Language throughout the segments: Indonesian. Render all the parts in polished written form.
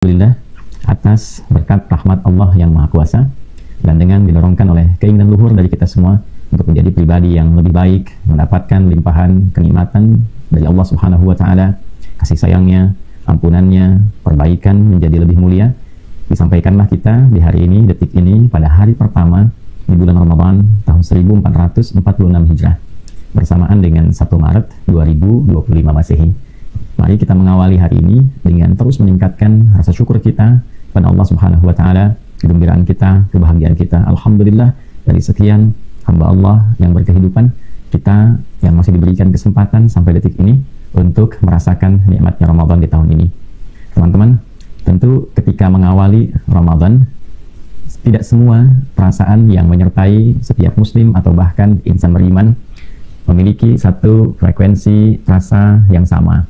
Alhamdulillah atas berkat rahmat Allah yang Maha Kuasa dan dengan didorongkan oleh keinginan luhur dari kita semua untuk menjadi pribadi yang lebih baik, mendapatkan limpahan kenikmatan dari Allah Subhanahu wa taala, kasih sayangnya, ampunannya, perbaikan menjadi lebih mulia. Disampaikanlah kita di hari ini, detik ini, pada hari pertama di bulan Ramadan tahun 1446 Hijrah bersamaan dengan 1 Maret 2025 Masehi. Mari kita mengawali hari ini dengan terus meningkatkan rasa syukur kita pada Allah Subhanahu wa taala, kegembiraan kita, kebahagiaan kita. Alhamdulillah dari sekian hamba Allah yang berkehidupan, kita yang masih diberikan kesempatan sampai detik ini untuk merasakan nikmatnya Ramadan di tahun ini. Teman-teman, tentu ketika mengawali Ramadan, tidak semua perasaan yang menyertai setiap muslim atau bahkan insan beriman memiliki satu frekuensi rasa yang sama.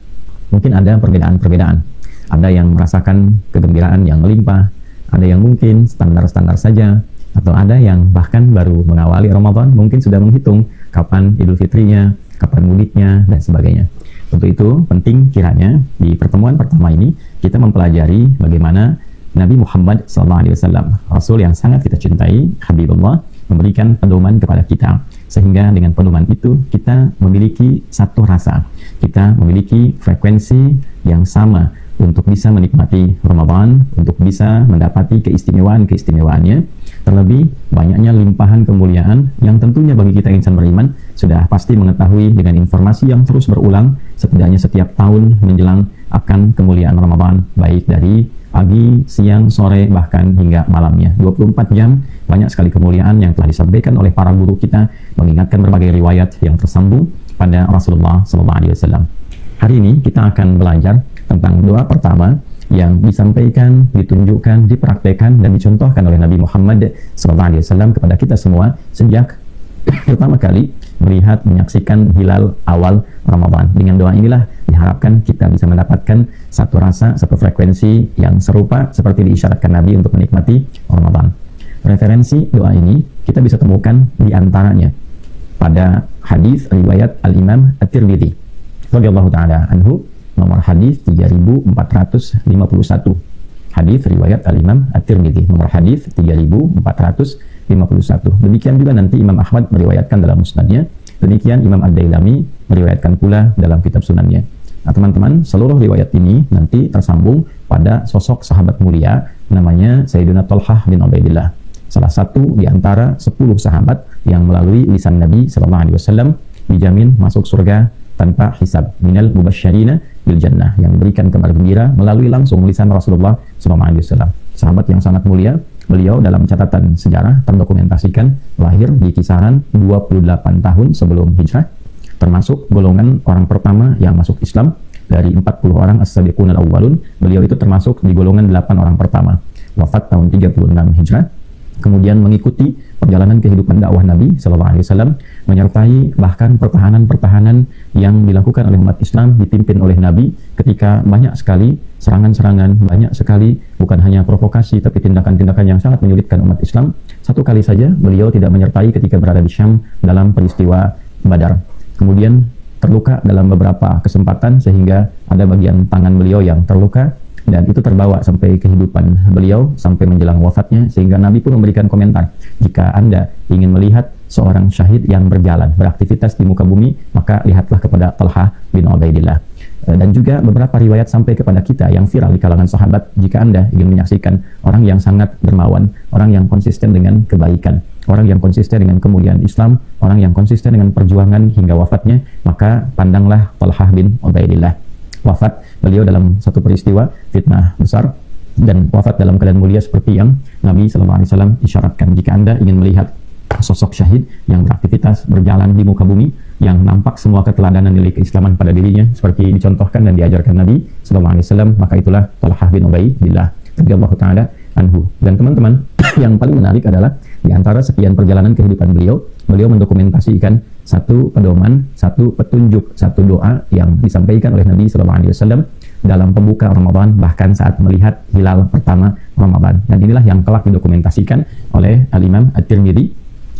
Mungkin ada perbedaan-perbedaan. Ada yang merasakan kegembiraan yang melimpah, ada yang mungkin standar-standar saja, atau ada yang bahkan baru mengawali Ramadan, mungkin sudah menghitung kapan Idul Fitrinya, kapan mudiknya, dan sebagainya. Untuk itu, penting kiranya di pertemuan pertama ini, kita mempelajari bagaimana Nabi Muhammad SAW, Rasul yang sangat kita cintai, Habibullah, memberikan pedoman kepada kita. Sehingga dengan pedoman itu kita memiliki satu rasa, kita memiliki frekuensi yang sama untuk bisa menikmati Ramadan, untuk bisa mendapati keistimewaan-keistimewaannya, terlebih banyaknya limpahan kemuliaan yang tentunya bagi kita insan beriman sudah pasti mengetahui dengan informasi yang terus berulang setidaknya setiap tahun menjelang akan kemuliaan Ramadan, baik dari pagi, siang, sore, bahkan hingga malamnya. 24 jam, banyak sekali kemuliaan yang telah disampaikan oleh para guru kita, mengingatkan berbagai riwayat yang tersambung pada Rasulullah SAW. Hari ini kita akan belajar tentang doa pertama yang disampaikan, ditunjukkan, dipraktekkan, dan dicontohkan oleh Nabi Muhammad SAW kepada kita semua sejak pertama kali melihat, menyaksikan hilal awal Ramadan. Dengan doa inilah diharapkan kita bisa mendapatkan satu rasa, satu frekuensi yang serupa seperti diisyaratkan Nabi untuk menikmati Ramadan. Referensi doa ini kita bisa temukan di antaranya pada hadis riwayat Al-Imam At-Tirmidzi radhiyallahu taala anhu, nomor hadis 3451. Hadis riwayat Al-Imam At-Tirmidzi, nomor hadis 3451. Demikian juga nanti Imam Ahmad meriwayatkan dalam musnadnya, demikian Imam Ad-Dailami meriwayatkan pula dalam kitab sunannya. Nah teman-teman, seluruh riwayat ini nanti tersambung pada sosok sahabat mulia namanya Sayyidina Thalhah bin Ubaidillah, salah satu di antara 10 sahabat yang melalui lisan Nabi SAW dijamin masuk surga tanpa hisab, minal mubasysyirina bil jannah, yang diberikan kabar gembira melalui langsung lisan Rasulullah SAW. Sahabat yang sangat mulia. Beliau dalam catatan sejarah terdokumentasikan lahir di kisaran 28 tahun sebelum hijrah, termasuk golongan orang pertama yang masuk Islam dari 40 orang as-sabiqun al-awwalun. Beliau itu termasuk di golongan 8 orang pertama. Wafat tahun 36 hijrah. Kemudian mengikuti perjalanan kehidupan dakwah Nabi SAW, menyertai bahkan pertahanan-pertahanan yang dilakukan oleh umat Islam dipimpin oleh Nabi ketika banyak sekali serangan-serangan, banyak sekali bukan hanya provokasi tapi tindakan-tindakan yang sangat menyulitkan umat Islam. Satu kali saja beliau tidak menyertai ketika berada di Syam dalam peristiwa Badar. Kemudian terluka dalam beberapa kesempatan sehingga ada bagian tangan beliau yang terluka, dan itu terbawa sampai kehidupan beliau sampai menjelang wafatnya, sehingga Nabi pun memberikan komentar, jika Anda ingin melihat seorang syahid yang berjalan, beraktivitas di muka bumi, maka lihatlah kepada Thalhah bin Ubaidillah. Dan juga beberapa riwayat sampai kepada kita yang viral di kalangan sahabat, jika Anda ingin menyaksikan orang yang sangat dermawan, orang yang konsisten dengan kebaikan, orang yang konsisten dengan kemuliaan Islam, orang yang konsisten dengan perjuangan hingga wafatnya, maka pandanglah Thalhah bin Ubaidillah. Wafat beliau dalam satu peristiwa fitnah besar, dan wafat dalam keadaan mulia seperti yang Nabi SAW isyaratkan. Jika Anda ingin melihat sosok syahid yang beraktivitas berjalan di muka bumi, yang nampak semua keteladanan nilai keislaman pada dirinya seperti dicontohkan dan diajarkan Nabi SAW, maka itulah Thalhah bin Ubaidillah radhiyallahu taala anhu. Dan teman-teman, yang paling menarik adalah di antara sekian perjalanan kehidupan beliau, beliau mendokumentasikan satu pedoman, satu petunjuk, satu doa yang disampaikan oleh Nabi SAW dalam pembuka Ramadan, bahkan saat melihat hilal pertama Ramadan. Dan inilah yang telah didokumentasikan oleh Al-Imam At-Tirmidzi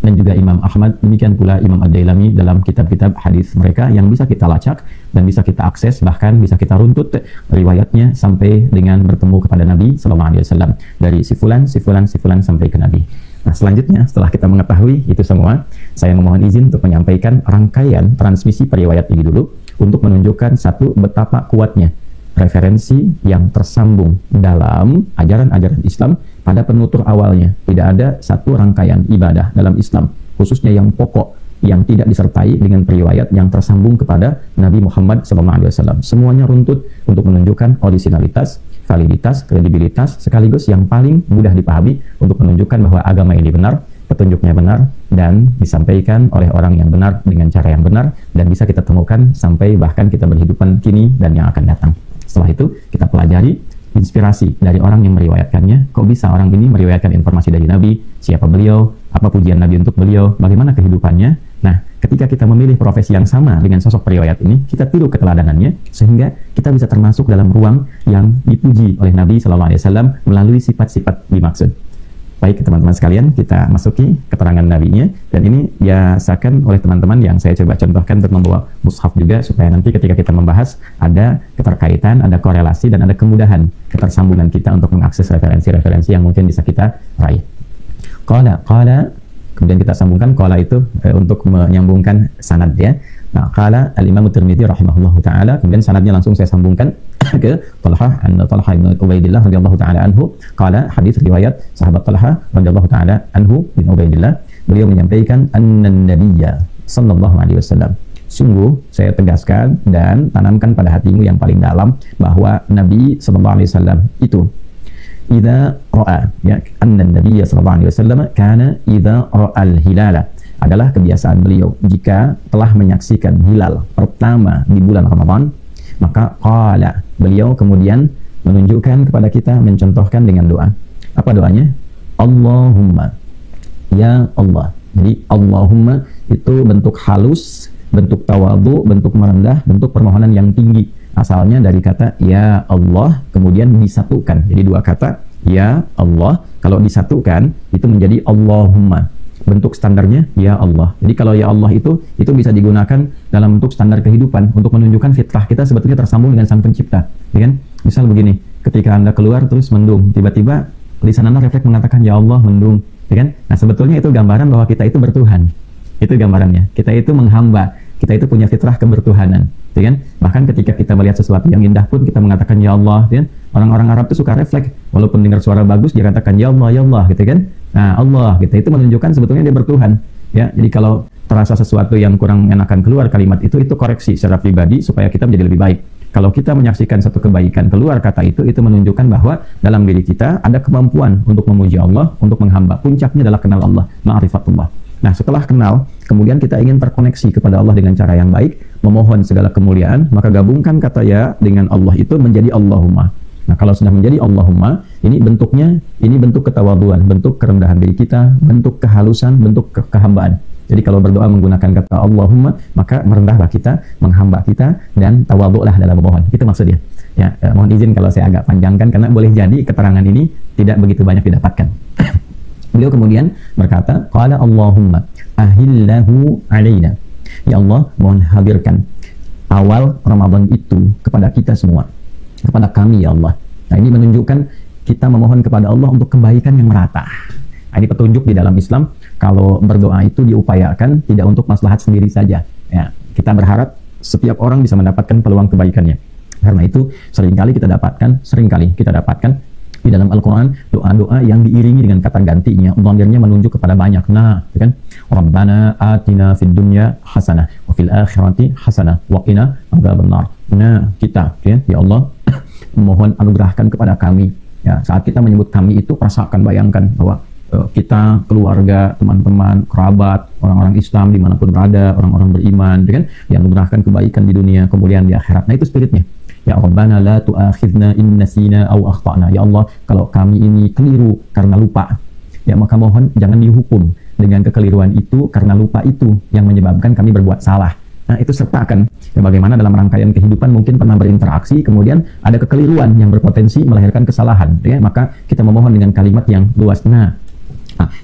dan juga Imam Ahmad, demikian pula Imam Ad-Dailami dalam kitab-kitab hadis mereka yang bisa kita lacak dan bisa kita akses, bahkan bisa kita runtut riwayatnya sampai dengan bertemu kepada Nabi SAW dari si fulan sampai ke Nabi. Nah, selanjutnya setelah kita mengetahui itu semua, saya memohon izin untuk menyampaikan rangkaian transmisi periwayat ini dulu untuk menunjukkan satu, betapa kuatnya referensi yang tersambung dalam ajaran-ajaran Islam pada penutur awalnya. Tidak ada satu rangkaian ibadah dalam Islam, khususnya yang pokok, yang tidak disertai dengan periwayat yang tersambung kepada Nabi Muhammad SAW. Semuanya runtut untuk menunjukkan originalitas, validitas, kredibilitas, sekaligus yang paling mudah dipahami untuk menunjukkan bahwa agama ini benar, petunjuknya benar, dan disampaikan oleh orang yang benar dengan cara yang benar, dan bisa kita temukan sampai bahkan kita berhidupan kini dan yang akan datang. Setelah itu kita pelajari inspirasi dari orang yang meriwayatkannya. Kok bisa orang ini meriwayatkan informasi dari Nabi? Siapa beliau? Apa pujian Nabi untuk beliau? Bagaimana kehidupannya? Nah, ketika kita memilih profesi yang sama dengan sosok periwayat ini, kita tiru keteladanannya sehingga kita bisa termasuk dalam ruang yang dipuji oleh Nabi SAW melalui sifat-sifat dimaksud. Baik teman-teman sekalian, kita masuki keterangan nabinya, dan ini biasakan oleh teman-teman yang saya coba contohkan untuk membawa mushaf juga, supaya nanti ketika kita membahas ada keterkaitan, ada korelasi, dan ada kemudahan ketersambungan kita untuk mengakses referensi-referensi yang mungkin bisa kita raih. Qala, kemudian kita sambungkan qala itu untuk menyambungkan sanad ya. Nah, qala al-Imam Tirmidzi rahimahullahu taala, kemudian sanadnya langsung saya sambungkan ke Talha bin Ubaidillah radhiyallahu taala anhu. Qala, hadis riwayat sahabat Talha radhiyallahu taala anhu bin Ubaidillah, beliau menyampaikan annan nabiyya sallallahu alaihi wasallam, sungguh saya tegaskan dan tanamkan pada hatimu yang paling dalam bahwa Nabi sallallahu alaihi wasallam itu idza ra'a, ya, annan nabiyya sallallahu alaihi wasallam kana idza ra'al hilala, adalah kebiasaan beliau jika telah menyaksikan hilal pertama di bulan Ramadan, maka qala, beliau kemudian menunjukkan kepada kita, mencontohkan dengan doa. Apa doanya? Allahumma, ya Allah. Jadi Allahumma itu bentuk halus, bentuk tawadhu, bentuk merendah, bentuk permohonan yang tinggi. Asalnya dari kata ya Allah, kemudian disatukan. Jadi dua kata ya Allah, kalau disatukan itu menjadi Allahumma. Bentuk standarnya ya Allah. Jadi kalau ya Allah itu bisa digunakan dalam bentuk standar kehidupan untuk menunjukkan fitrah kita sebetulnya tersambung dengan Sang Pencipta, ya kan? Misal begini, ketika Anda keluar terus mendung, tiba-tiba lisan Anda refleks mengatakan ya Allah, mendung, ya kan? Nah, sebetulnya itu gambaran bahwa kita itu bertuhan. Itu gambarannya. Kita itu menghamba, kita itu punya fitrah kebertuhanan, ya kan? Bahkan ketika kita melihat sesuatu yang indah pun kita mengatakan ya Allah, ya kan? Orang-orang Arab itu suka refleks, walaupun dengar suara bagus dia katakan ya Allah, gitu kan? Nah, Allah, gitu, itu menunjukkan sebetulnya dia bertuhan, ya. Jadi kalau terasa sesuatu yang kurang enakan keluar kalimat itu koreksi secara pribadi supaya kita menjadi lebih baik. Kalau kita menyaksikan satu kebaikan keluar kata itu menunjukkan bahwa dalam diri kita ada kemampuan untuk memuji Allah, untuk menghamba. Puncaknya adalah kenal Allah, ma'rifatullah. Nah, setelah kenal, kemudian kita ingin terkoneksi kepada Allah dengan cara yang baik, memohon segala kemuliaan, maka gabungkan kata ya dengan Allah itu menjadi Allahumma. Nah, kalau sudah menjadi Allahumma, ini bentuknya, ini bentuk ketawaduan, bentuk kerendahan diri kita, bentuk kehalusan, bentuk kehambaan. Jadi kalau berdoa menggunakan kata Allahumma, maka merendahlah kita, menghamba kita, dan tawadhu'lah dalam memohon. Itu maksudnya. Ya, mohon izin kalau saya agak panjangkan, karena boleh jadi keterangan ini tidak begitu banyak didapatkan. Beliau kemudian berkata, qala Allahumma ahillahu alaina. Ya Allah, mohon hadirkan awal Ramadan itu kepada kita semua, kepada kami ya Allah. Nah, ini menunjukkan kita memohon kepada Allah untuk kebaikan yang merata. Nah, ini petunjuk di dalam Islam, kalau berdoa itu diupayakan tidak untuk maslahat sendiri saja. Ya, kita berharap setiap orang bisa mendapatkan peluang kebaikannya. Karena itu seringkali kita dapatkan di dalam Al-Quran doa-doa yang diiringi dengan kata gantinya, dhamirnya menunjuk kepada banyak. Nah, kan? Rabbana atina fid dunya hasanah wa fil akhirati hasanah wa qina adzabannar. Nah, kita ya Allah mohon anugerahkan kepada kami. Ya, saat kita menyebut kami itu, rasakan, bayangkan bahwa kita, keluarga, teman-teman, kerabat, orang-orang Islam dimanapun berada, orang-orang beriman, kan, yang mengerahkan kebaikan di dunia, kemudian di akhirat. Nah, itu spiritnya. Ya Rabbana la tu'akhidna in nasina aw akhtana. Ya Allah, kalau kami ini keliru karena lupa, ya maka mohon jangan dihukum dengan kekeliruan itu, karena lupa itu yang menyebabkan kami berbuat salah. Nah, itu sertakan ya, bagaimana dalam rangkaian kehidupan mungkin pernah berinteraksi, kemudian ada kekeliruan yang berpotensi melahirkan kesalahan, ya, maka kita memohon dengan kalimat yang luas. Nah,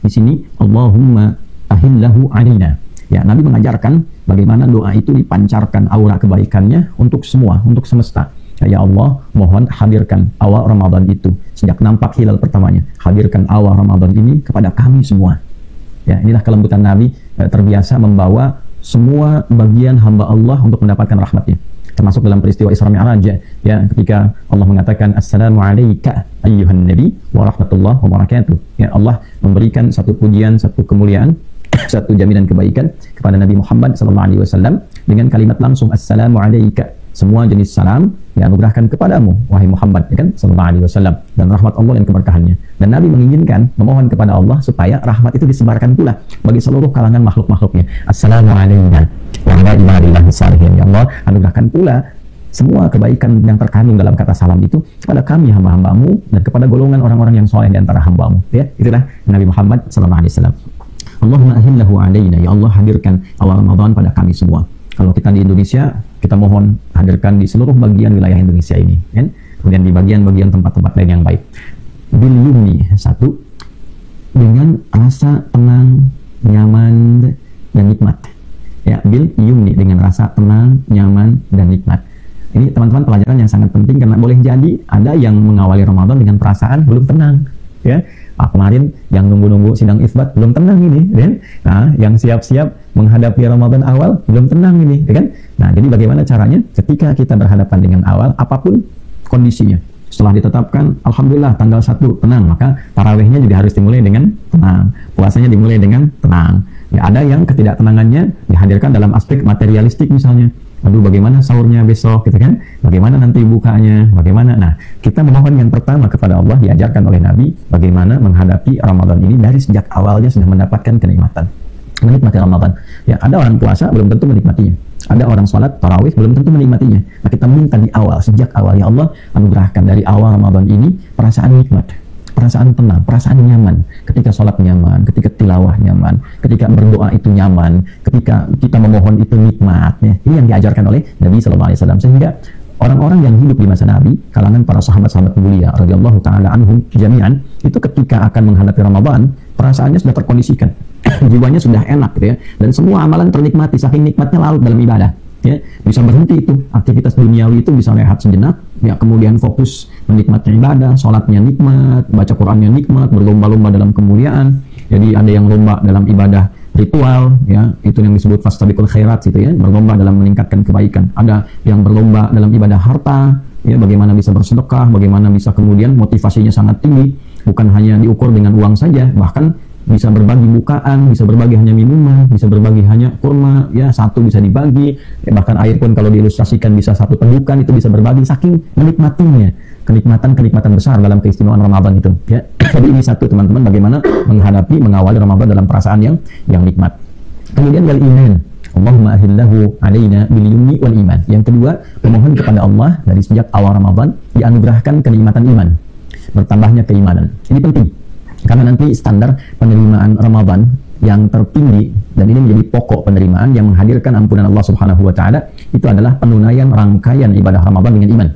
di sini Allahumma ahillahu alaina. Ya, Nabi mengajarkan bagaimana doa itu dipancarkan aura kebaikannya untuk semua, untuk semesta. Ya Allah, mohon hadirkan awal Ramadan itu sejak nampak hilal pertamanya. Hadirkan awal Ramadan ini kepada kami semua. Ya, inilah kelembutan Nabi, terbiasa membawa semua bagian hamba Allah untuk mendapatkan rahmatnya. Termasuk dalam peristiwa Isra Mi'raj, ya, ketika Allah mengatakan Assalamu alayka ayyuhan nabi wa rahmatullahi wa barakatuh. Ya, Allah memberikan satu pujian, satu kemuliaan, satu jaminan kebaikan kepada Nabi Muhammad SAW dengan kalimat langsung Assalamu alayka. Semua jenis salam dianugerahkan kepadamu wahai Muhammad, ya kan, SAW, dan rahmat Allah dan keberkahannya. Dan Nabi menginginkan, memohon kepada Allah supaya rahmat itu disebarkan pula bagi seluruh kalangan makhluk-makhluknya. Assalamu alayna wa ala ibadillahi shalihin. Ya Allah, anugerahkan pula semua kebaikan yang terkandung dalam kata salam itu kepada kami hamba-hambamu dan kepada golongan orang-orang yang soleh di antara hambamu. Ya, itulah Nabi Muhammad SAW. Allahumma ahillahu alaina. Ya Allah, hadirkan awal Ramadan pada kami semua. Kalau kita di Indonesia, kita mohon hadirkan di seluruh bagian wilayah Indonesia ini, kan? Kemudian di bagian-bagian tempat-tempat lain yang baik. Bil yumni, satu, dengan rasa tenang, nyaman, dan nikmat. Ya, bil yumni, dengan rasa tenang, nyaman, dan nikmat. Ini teman-teman pelajaran yang sangat penting, karena boleh jadi ada yang mengawali Ramadan dengan perasaan belum tenang, ya. Kemarin yang nunggu-nunggu sidang isbat belum tenang ini, kan? Nah, yang siap-siap menghadapi Ramadan awal belum tenang ini, kan? Nah, jadi bagaimana caranya ketika kita berhadapan dengan awal, apapun kondisinya, setelah ditetapkan, alhamdulillah tanggal 1 tenang, maka tarawihnya juga harus dimulai dengan tenang, puasanya dimulai dengan tenang. Ya, ada yang ketidaktenangannya dihadirkan dalam aspek materialistik misalnya. Aduh, bagaimana sahurnya besok, gitu kan? Bagaimana nanti bukanya? Bagaimana? Nah, kita memohon yang pertama kepada Allah, diajarkan oleh Nabi bagaimana menghadapi Ramadan ini dari sejak awalnya sudah mendapatkan kenikmatan, menikmati Ramadan. Ya, ada orang puasa belum tentu menikmatinya. Ada orang sholat tarawih belum tentu menikmatinya. Nah, kita minta di awal, sejak awal, ya Allah, anugerahkan dari awal Ramadan ini perasaan nikmat, perasaan tenang, perasaan nyaman. Ketika sholat nyaman, ketika tilawah nyaman, ketika berdoa itu nyaman, ketika kita memohon itu nikmat. Ya, ini yang diajarkan oleh Nabi SAW. Sehingga orang-orang yang hidup di masa Nabi, kalangan para sahabat-sahabat mulia radhiyallahu taala anhum jami'an, itu ketika akan menghadapi Ramadan, perasaannya sudah terkondisikan, jiwanya sudah enak, gitu ya, dan semua amalan ternikmati, saking nikmatnya larut dalam ibadah. Ya, bisa berhenti itu aktivitas duniawi itu, bisa rehat sejenak, ya, kemudian fokus menikmati ibadah, sholatnya nikmat, baca Qurannya nikmat, berlomba-lomba dalam kemuliaan. Jadi ada yang lomba dalam ibadah ritual, ya, itu yang disebut fastabiqul khairat, gitu ya, berlomba dalam meningkatkan kebaikan. Ada yang berlomba dalam ibadah harta, ya, bagaimana bisa bersedekah, bagaimana bisa kemudian motivasinya sangat tinggi, bukan hanya diukur dengan uang saja, bahkan bisa berbagi bukaan, bisa berbagi hanya minuman, bisa berbagi hanya kurma, ya, satu bisa dibagi, ya, bahkan air pun kalau diilustrasikan bisa satu tegukan, itu bisa berbagi, saking menikmatinya, kenikmatan besar dalam keistimewaan Ramadan itu, ya. Jadi ini satu, teman-teman, bagaimana menghadapi, mengawali Ramadan dalam perasaan yang nikmat. Kemudian wal iman, Allahumma ahillahu alaina bil yumni wal iman. Yang kedua, memohon kepada Allah dari sejak awal Ramadan dianugerahkan kenikmatan iman, bertambahnya keimanan. Ini penting, karena nanti standar penerimaan Ramadan yang tertinggi, dan ini menjadi pokok penerimaan yang menghadirkan ampunan Allah Subhanahu wa taala, itu adalah penunaian rangkaian ibadah Ramadan dengan iman.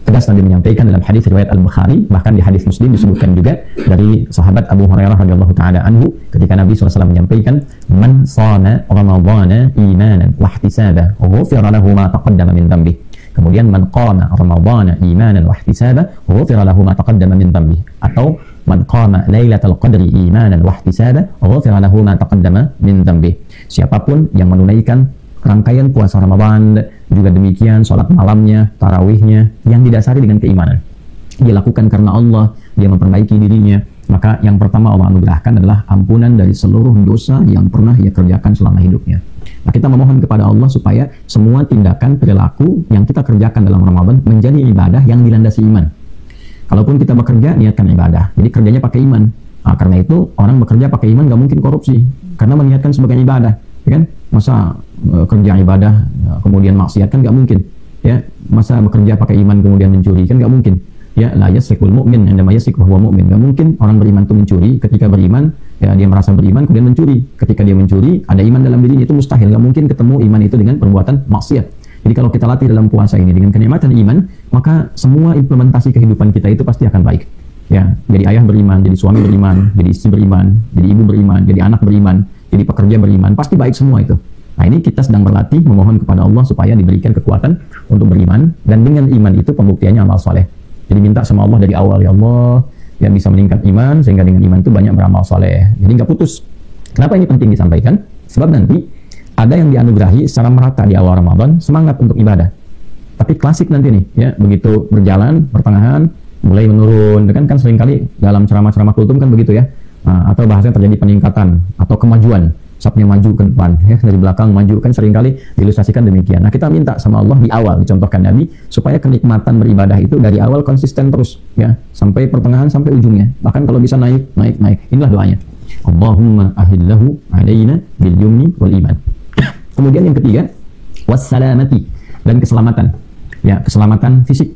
Tegas Nabi menyampaikan dalam hadis riwayat Al-Bukhari, bahkan di hadis Muslim disebutkan juga dari sahabat Abu Hurairah radhiyallahu taala anhu, ketika Nabi SAW menyampaikan, "Man shana Ramadhana imanan wa ihtisaban, ghufira lahu ma taqaddama min dhanbi." Kemudian man qama Ramadhana imanan wa ihtisaban, ghufira lahu ma taqaddama min dhanbi. Atau man qama Lailatul Qadri imanan wa ihtisaban, ghufira lahu ma taqaddama min dhanbi. Siapapun yang menunaikan rangkaian puasa Ramadan, juga demikian sholat malamnya, tarawihnya, yang didasari dengan keimanan, dia lakukan karena Allah, dia memperbaiki dirinya, maka yang pertama Allah anugerahkan adalah ampunan dari seluruh dosa yang pernah ia kerjakan selama hidupnya. Nah, kita memohon kepada Allah supaya semua tindakan perilaku yang kita kerjakan dalam Ramadan menjadi ibadah yang dilandasi iman. Kalaupun kita bekerja, niatkan ibadah, jadi kerjanya pakai iman. Nah, karena itu orang bekerja pakai iman nggak mungkin korupsi, karena meniatkan sebagai ibadah, ya kan? Masa kerja ibadah kemudian maksiat, kan nggak mungkin, ya. Masa bekerja pakai iman kemudian mencuri, kan nggak mungkin, ya. La yasrikul mu'min indama yasrik wa huwa mu'min. Nggak mungkin orang beriman itu mencuri, ketika beriman, ya, dia merasa beriman kemudian mencuri. Ketika dia mencuri, ada iman dalam dirinya, itu mustahil, nggak mungkin ketemu iman itu dengan perbuatan maksiat. Jadi kalau kita latih dalam puasa ini dengan kenikmatan iman, maka semua implementasi kehidupan kita itu pasti akan baik. Ya, jadi ayah beriman, jadi suami beriman, jadi istri beriman, jadi ibu beriman, jadi anak beriman, jadi pekerja beriman, pasti baik semua itu. Nah ini kita sedang berlatih memohon kepada Allah supaya diberikan kekuatan untuk beriman, dan dengan iman itu pembuktiannya amal soleh. Jadi minta sama Allah dari awal, ya Allah, yang bisa meningkat iman, sehingga dengan iman itu banyak beramal soleh. Jadi nggak putus. Kenapa ini penting disampaikan? Sebab nanti ada yang dianugerahi secara merata di awal Ramadan, semangat untuk ibadah. Tapi klasik nanti nih, ya begitu berjalan, pertengahan, mulai menurun. Kan seringkali dalam ceramah-ceramah kultum kan begitu ya. Atau bahasanya terjadi peningkatan atau kemajuan. Sapnya maju ke depan, ya, dari belakang maju, kan seringkali diilustrasikan demikian. Nah kita minta sama Allah di awal, dicontohkan Nabi, supaya kenikmatan beribadah itu dari awal konsisten terus, ya, sampai pertengahan, sampai ujungnya. Bahkan kalau bisa naik. Inilah doanya. Allahumma ahillahu alaina bil yumni wal iman. Kemudian yang ketiga, wassalamati, dan keselamatan. Ya, keselamatan fisik,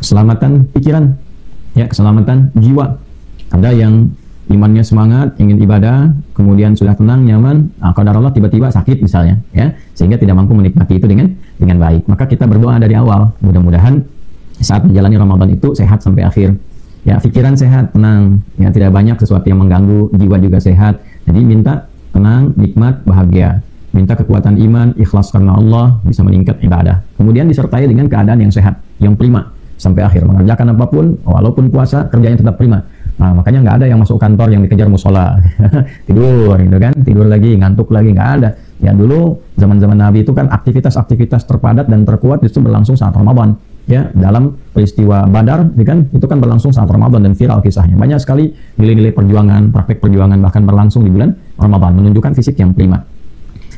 keselamatan pikiran, ya, keselamatan jiwa. Ada yang imannya semangat, ingin ibadah, kemudian sudah tenang, nyaman, qadarullah tiba-tiba sakit misalnya, ya, sehingga tidak mampu menikmati itu dengan baik. Maka kita berdoa dari awal, mudah-mudahan saat menjalani Ramadan itu sehat sampai akhir. Ya, pikiran sehat, tenang, ya, tidak banyak sesuatu yang mengganggu, jiwa juga sehat. Jadi minta tenang, nikmat, bahagia. Minta kekuatan iman, ikhlas karena Allah, bisa meningkat ibadah. Kemudian disertai dengan keadaan yang sehat, yang prima sampai akhir. Mengerjakan apapun, walaupun puasa, kerjanya tetap prima. Nah, makanya nggak ada yang masuk kantor yang dikejar musola. Tidur gitu kan, tidur lagi, ngantuk lagi, nggak ada. Ya dulu zaman-zaman Nabi itu kan aktivitas-aktivitas terpadat dan terkuat justru berlangsung saat Ramadan. Ya, dalam peristiwa Badar itu kan berlangsung saat Ramadan dan viral kisahnya. Banyak sekali nilai-nilai perjuangan, praktek perjuangan bahkan berlangsung di bulan Ramadan, menunjukkan fisik yang prima.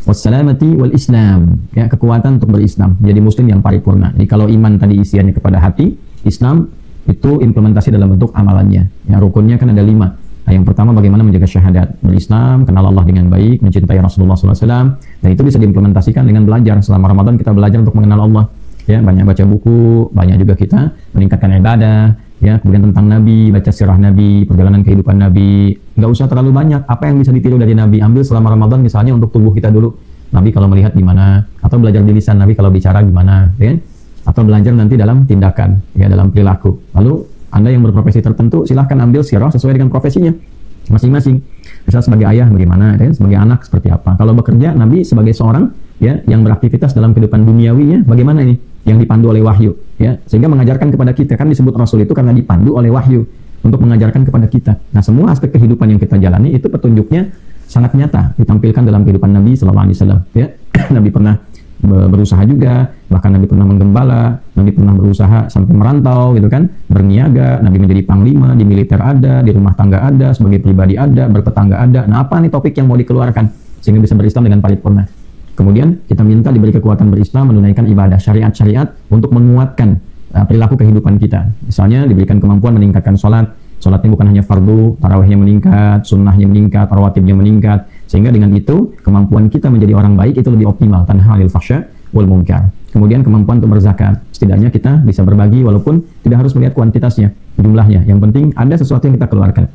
Wassalamati wal Islam, ya, kekuatan untuk berislam, jadi muslim yang paripurna. Jadi kalau iman tadi isiannya kepada hati, Islam itu implementasi dalam bentuk amalannya. Ya, rukunnya kan ada 5. Nah, yang pertama bagaimana menjaga syahadat, berislam, kenal Allah dengan baik, mencintai Rasulullah SAW, dan itu bisa diimplementasikan dengan belajar. Selama Ramadan kita belajar untuk mengenal Allah. Ya, banyak baca buku, banyak juga kita meningkatkan ibadah. Ya, kemudian tentang Nabi, baca sirah Nabi, perjalanan kehidupan Nabi. Nggak usah terlalu banyak. Apa yang bisa ditiru dari Nabi, ambil selama Ramadan misalnya untuk tubuh kita dulu. Nabi kalau melihat gimana, atau belajar di lisan Nabi kalau bicara gimana, ya. Atau belajar nanti dalam tindakan, ya, dalam perilaku. Lalu Anda yang berprofesi tertentu silahkan ambil sirah sesuai dengan profesinya masing-masing. Misal sebagai ayah bagaimana, ya, sebagai anak seperti apa. Kalau bekerja, Nabi sebagai seorang, ya, yang beraktivitas dalam kehidupan duniawinya bagaimana ini, yang dipandu oleh wahyu, ya, sehingga mengajarkan kepada kita. Kan disebut Rasul itu karena dipandu oleh wahyu untuk mengajarkan kepada kita. Nah, semua aspek kehidupan yang kita jalani itu petunjuknya sangat nyata ditampilkan dalam kehidupan Nabi SAW. Ya, Nabi pernah berusaha juga, bahkan Nabi pernah menggembala, Nabi pernah berusaha sampai merantau gitu kan, berniaga, Nabi menjadi panglima, di militer ada, di rumah tangga ada, sebagai pribadi ada, bertetangga ada. Nah, apa nih topik yang mau dikeluarkan sehingga bisa berislam dengan paripurna? Kemudian kita minta diberi kekuatan berislam, menunaikan ibadah syariat-syariat untuk menguatkan perilaku kehidupan kita. Misalnya diberikan kemampuan meningkatkan sholatnya bukan hanya fardu, tarawihnya meningkat, sunnahnya meningkat, rawatibnya meningkat, sehingga dengan itu kemampuan kita menjadi orang baik itu lebih optimal. Tanha 'anil fahsya wal munkar. Kemudian kemampuan untuk berzakat, setidaknya kita bisa berbagi walaupun tidak harus melihat kuantitasnya, jumlahnya. Yang penting ada sesuatu yang kita keluarkan.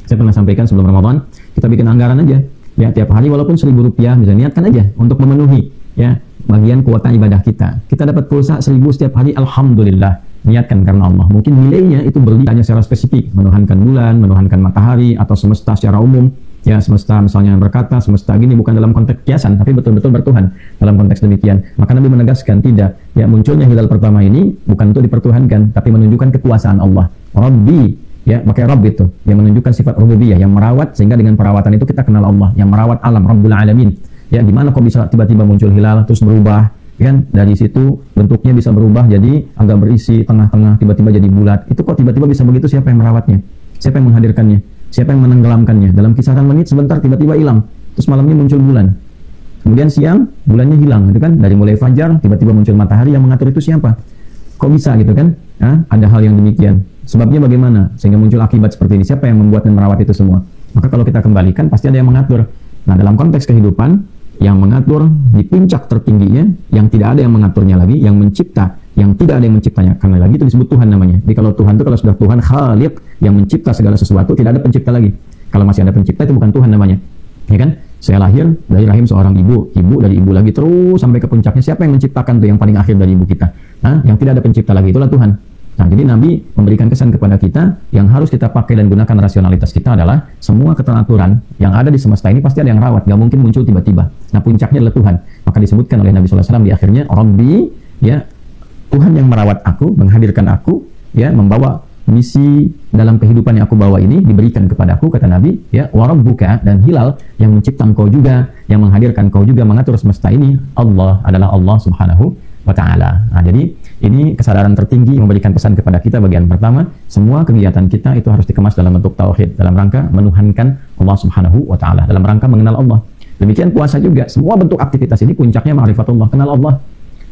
Saya pernah sampaikan sebelum Ramadan, kita bikin anggaran aja, ya, tiap hari walaupun Rp1.000, misalnya niatkan aja untuk memenuhi, ya, bagian kuota ibadah kita. Kita dapat pulsa 1.000 setiap hari, alhamdulillah, niatkan karena Allah. Mungkin nilainya itu berlimpah secara spesifik, menuhankan bulan, menuhankan matahari, atau semesta secara umum. Ya, semesta misalnya berkata, semesta gini bukan dalam konteks kiasan, tapi betul-betul bertuhan dalam konteks demikian. Maka Nabi menegaskan, tidak, ya, munculnya hilal pertama ini bukan untuk dipertuhankan, tapi menunjukkan kekuasaan Allah. Rabbi, ya, pakai Rabb itu, yang menunjukkan sifat rububiyah, yang merawat, sehingga dengan perawatan itu kita kenal Allah, yang merawat alam, Rabbul Alamin. Ya, gimana kok bisa tiba-tiba muncul hilal, terus berubah, kan? Dari situ bentuknya bisa berubah jadi agak berisi, tengah-tengah, tiba-tiba jadi bulat. Itu kok tiba-tiba bisa begitu? Siapa yang merawatnya? Siapa yang menghadirkannya? Siapa yang menenggelamkannya? Dalam kisaran menit sebentar tiba-tiba hilang. Terus malamnya muncul bulan. Kemudian siang bulannya hilang, gitu kan? Dari mulai fajar tiba-tiba muncul matahari, yang mengatur itu siapa? Kok bisa gitu kan? Ada hal yang demikian. Sebabnya bagaimana? Sehingga muncul akibat seperti ini. Siapa yang membuat dan merawat itu semua? Maka kalau kita kembalikan pasti ada yang mengatur. Nah, dalam konteks kehidupan, yang mengatur di puncak tertingginya, yang tidak ada yang mengaturnya lagi, yang mencipta, yang tidak ada yang menciptanya. Karena lagi itu disebut Tuhan namanya. Jadi kalau Tuhan itu kalau sudah Tuhan Khaliq, yang mencipta segala sesuatu, tidak ada pencipta lagi. Kalau masih ada pencipta itu bukan Tuhan namanya. Ya kan? Saya lahir dari rahim seorang ibu dari ibu lagi, terus sampai ke puncaknya. Siapa yang menciptakan tuh yang paling akhir dari ibu kita? Yang tidak ada pencipta lagi, itulah Tuhan. Nah, jadi Nabi memberikan kesan kepada kita yang harus kita pakai dan gunakan rasionalitas kita adalah semua keteraturan yang ada di semesta ini pasti ada yang rawat, nggak mungkin muncul tiba-tiba. Nah, puncaknya adalah Tuhan. Maka disebutkan oleh Nabi SAW di akhirnya, Rabbi, ya, Tuhan yang merawat aku, menghadirkan aku, ya, membawa misi dalam kehidupan yang aku bawa ini diberikan kepadaku, kata Nabi, ya, wa rabbuka, dan Hilal yang mencipta engkau juga, yang menghadirkan engkau juga, mengatur semesta ini, Allah adalah Allah Subhanahu wa ta'ala. Nah, jadi ini kesadaran tertinggi memberikan pesan kepada kita. Bagian pertama, semua kegiatan kita itu harus dikemas dalam bentuk tauhid, dalam rangka menuhankan Allah Subhanahu wa ta'ala, dalam rangka mengenal Allah. Demikian puasa juga, semua bentuk aktivitas ini puncaknya ma'rifatullah, kenal Allah.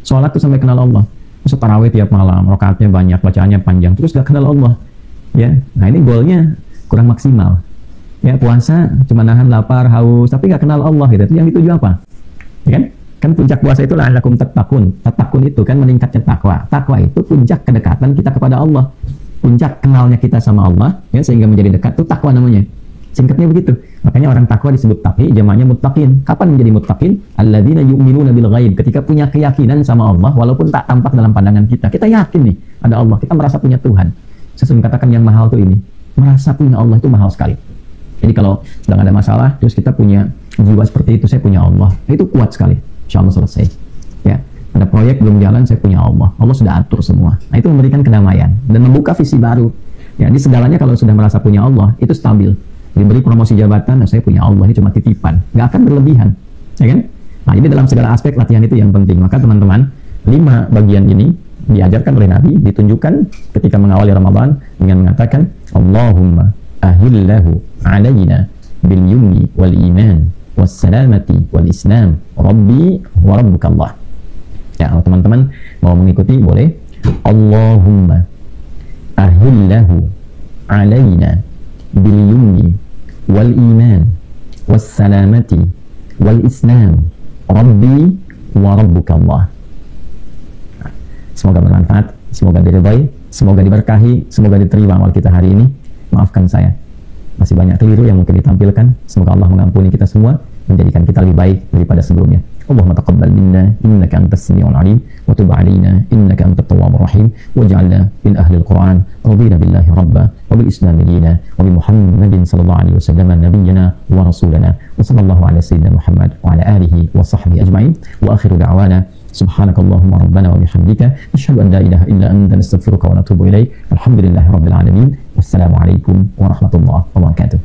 Sholat itu sampai kenal Allah. Terus tarawih tiap malam, rakaatnya banyak, bacaannya panjang, terus gak kenal Allah. Ya, nah ini goalnya kurang maksimal. Ya, puasa cuma nahan lapar, haus, tapi gak kenal Allah gitu. Yang dituju apa? Ya kan? Kan puncak puasa itu la'allakum tattaqun. Tattaqun itu kan meningkatnya takwa. Takwa itu puncak kedekatan kita kepada Allah. Puncak kenalnya kita sama Allah, ya, sehingga menjadi dekat, itu takwa namanya. Singkatnya begitu. Makanya orang takwa disebut taqi, jamaknya muttaqin. Kapan menjadi muttaqin? Alladzina yu'minuna bil ghaib. Ketika punya keyakinan sama Allah walaupun tak tampak dalam pandangan kita. Kita yakin nih ada Allah, kita merasa punya Tuhan. Saya katakan yang mahal tuh ini. Merasa punya Allah itu mahal sekali. Jadi kalau sedang ada masalah terus kita punya jiwa seperti itu, saya punya Allah. Itu kuat sekali. Insyaallah selesai. Ya. Ada proyek belum jalan, saya punya Allah. Allah sudah atur semua. Nah, itu memberikan kedamaian dan membuka visi baru. Ya, di segalanya kalau sudah merasa punya Allah, itu stabil. Diberi promosi jabatan, nah saya punya Allah, ini cuma titipan, nggak akan berlebihan, ya kan? Nah, ini dalam segala aspek latihan itu yang penting. Maka teman-teman, 5 bagian ini diajarkan oleh Nabi, ditunjukkan ketika mengawali Ramadan dengan mengatakan, Allahumma ahillahu alayna bil yumni wal iman was salamati wal islam rabbi wa rabbukallah. Ya, kalau teman-teman mau mengikuti boleh. Allahumma ahillahu alayna bil yumni wal iman was salamati wal islam rabbi wa rabbukallah. Semoga bermanfaat, semoga diridhai, semoga diberkahi, semoga diterima amal kita hari ini. Maafkan saya, masih banyak keliru yang mungkin ditampilkan. Semoga Allah mengampuni kita semua, menjadikan kita lebih baik daripada sebelumnya. Allahumma taqabbal minna innaka antas samiul alim wa tub alaina innaka antat tawwabur rahim waj'alna min ahli al-Qur'an radina billahi rabba wa bil islam dina wa bi Muhammadin sallallahu alaihi wasallam nabiyyana wa rasulana wa sallallahu ala sayyidina Muhammad wa ala alihi wa sahbihi ajma'in wa akhiru da'wana subhanakallahumma rabbana wa bihamdika asyhadu an la ilaha illa anta nastaghfiruka wa natubu ilaik. Alhamdulillahirabbil alamin. Wassalamu alaikum warahmatullahi wabarakatuh.